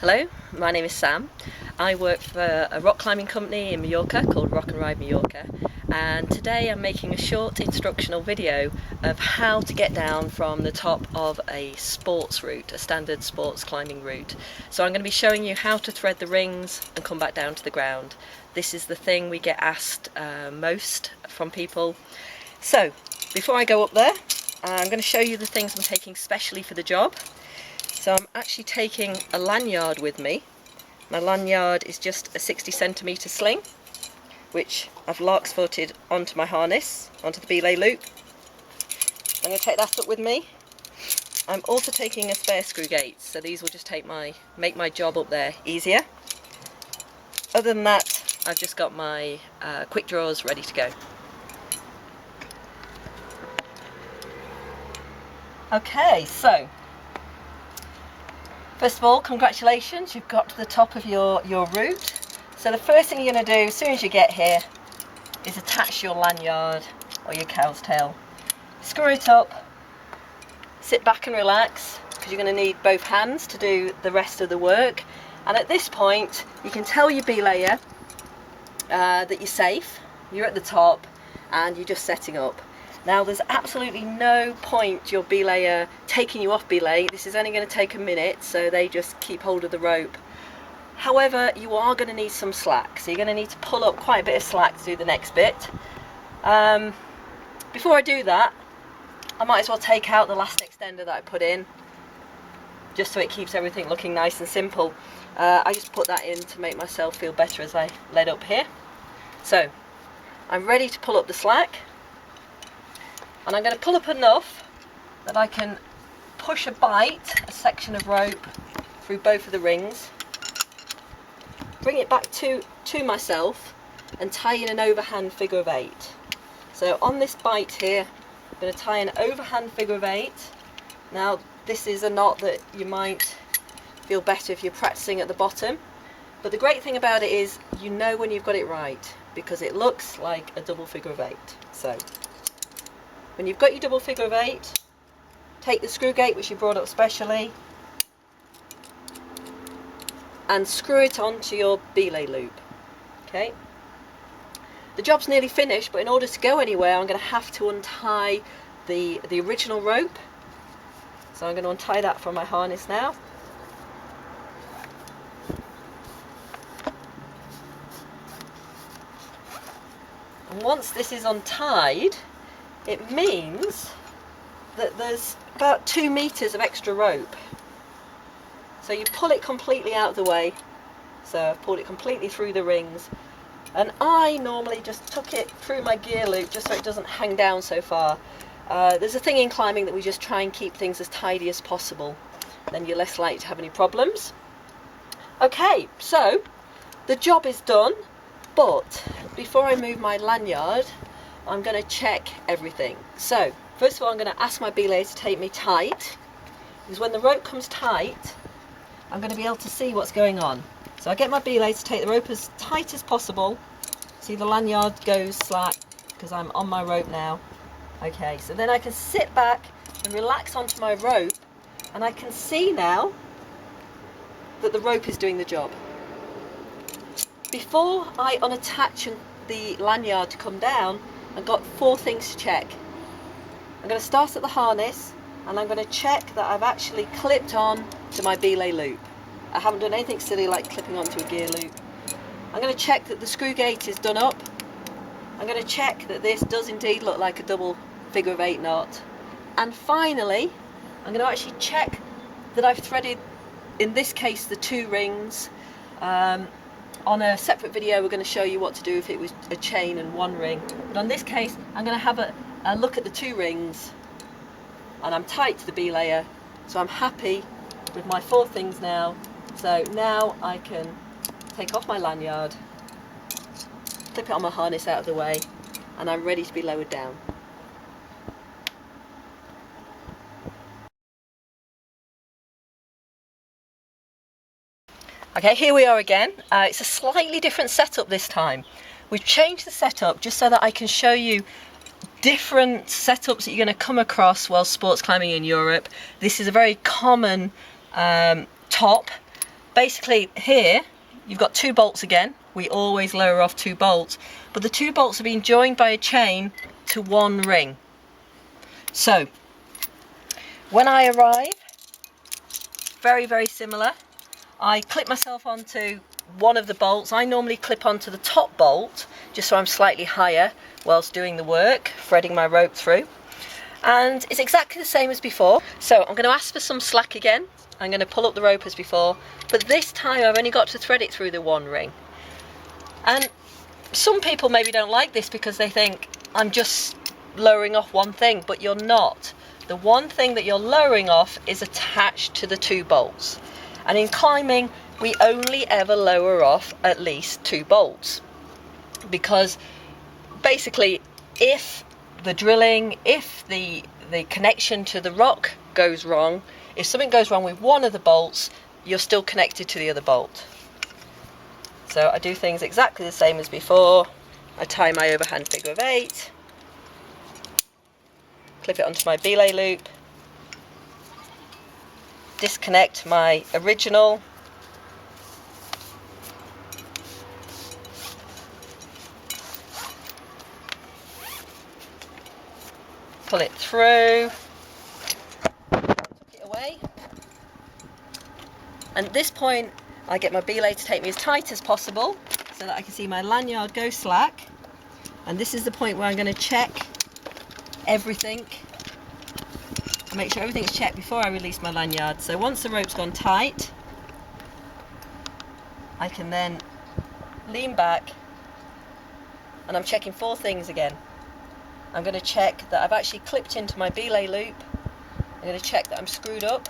Hello, my name is Sam. I work for a rock climbing company in Mallorca called Rock and Ride Mallorca, and today I'm making a short instructional video of how to get down from the top of a sports route, a standard sports climbing route. So I'm going to be showing you how to thread the rings and come back down to the ground. This is the thing we get asked most from people. So before I go up there, I'm going to show you the things I'm taking specially for the job. So I'm actually taking a lanyard with me. My lanyard is just a 60cm sling, which I've larks-footed onto my harness, onto the belay loop. I'm going to take that up with me. I'm also taking a spare screw gate, so these will just make my job up there easier. Other than that, I've just got my quick draws ready to go. Okay, so first of all, congratulations, you've got to the top of your route. So the first thing you're going to do as soon as you get here is attach your lanyard or your cow's tail. Screw it up, sit back and relax, because you're going to need both hands to do the rest of the work. And at this point, you can tell your belayer that you're safe, you're at the top, and you're just setting up. Now there's absolutely no point your belayer taking you off belay. This is only going to take a minute, so they just keep hold of the rope. However, you are going to need some slack, so you're going to need to pull up quite a bit of slack to do the next bit. Before I do that, I might as well take out the last extender that I put in, just so it keeps everything looking nice and simple. I just put that in to make myself feel better as I led up here. So I'm ready to pull up the slack. And I'm going to pull up enough that I can push a section of rope through both of the rings, bring it back to myself and tie in an overhand figure of 8. So on this bite here, I'm going to tie an overhand figure of 8. Now this is a knot that you might feel better if you're practicing at the bottom, but the great thing about it is you know when you've got it right, because it looks like a double figure of 8. So when you've got your double figure of 8, take the screw gate, which you brought up specially, and screw it onto your belay loop. Okay. The job's nearly finished, but in order to go anywhere, I'm going to have to untie the original rope. So I'm going to untie that from my harness now. And once this is untied, it means that there's about 2 meters of extra rope. So you pull it completely out of the way. So I've pulled it completely through the rings. And I normally just tuck it through my gear loop just so it doesn't hang down so far. There's a thing in climbing that we just try and keep things as tidy as possible. Then you're less likely to have any problems. Okay, so the job is done. But before I move my lanyard, I'm going to check everything. So first of all, I'm going to ask my belay to take me tight, because when the rope comes tight, I'm going to be able to see what's going on. So I get my belay to take the rope as tight as possible. See, the lanyard goes slack because I'm on my rope now. Okay, so then I can sit back and relax onto my rope, and I can see now that the rope is doing the job. Before I unattach the lanyard to come down, I've got 4 things to check. I'm going to start at the harness, and I'm going to check that I've actually clipped on to my belay loop. I haven't done anything silly like clipping onto a gear loop. I'm going to check that the screw gate is done up. I'm going to check that this does indeed look like a double figure of 8 knot. And finally, I'm going to actually check that I've threaded, in this case, the 2 rings. On a separate video, we're going to show you what to do if it was a chain and 1 ring. But on this case, I'm going to have a look at the 2 rings, and I'm tight to the belayer, so I'm happy with my 4 things now. So now I can take off my lanyard, clip it on my harness out of the way, and I'm ready to be lowered down. Okay, here we are again. It's a slightly different setup this time. We've changed the setup just so that I can show you different setups that you're going to come across while sports climbing in Europe. This is a very common top basically here you've got 2 bolts again. We always lower off 2 bolts, but the 2 bolts have been joined by a chain to 1 ring. So when I arrive, very, very similar. I clip myself onto one of the bolts. I normally clip onto the top bolt just so I'm slightly higher whilst doing the work, threading my rope through. And it's exactly the same as before. So I'm going to ask for some slack again. I'm going to pull up the rope as before, but this time I've only got to thread it through the 1 ring. And some people maybe don't like this because they think I'm just lowering off one thing, but you're not. The one thing that you're lowering off is attached to the 2 bolts. And in climbing, we only ever lower off at least 2 bolts. Because basically, if the drilling, if the connection to the rock goes wrong, if something goes wrong with one of the bolts, you're still connected to the other bolt. So I do things exactly the same as before. I tie my overhand figure of 8, clip it onto my belay loop, disconnect my original, pull it through, tuck it away, and at this point I get my belay to take me as tight as possible so that I can see my lanyard go slack. And this is the point where I'm going to check everything, make sure everything's checked before I release my lanyard. So once the rope's gone tight, I can then lean back and I'm checking 4 things again. I'm going to check that I've actually clipped into my belay loop. I'm going to check that I'm screwed up.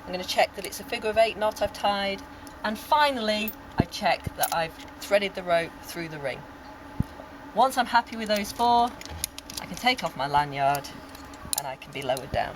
I'm going to check that it's a figure of 8 knot I've tied. And finally, I check that I've threaded the rope through the ring. Once I'm happy with those 4, I can take off my lanyard and I can be lowered down.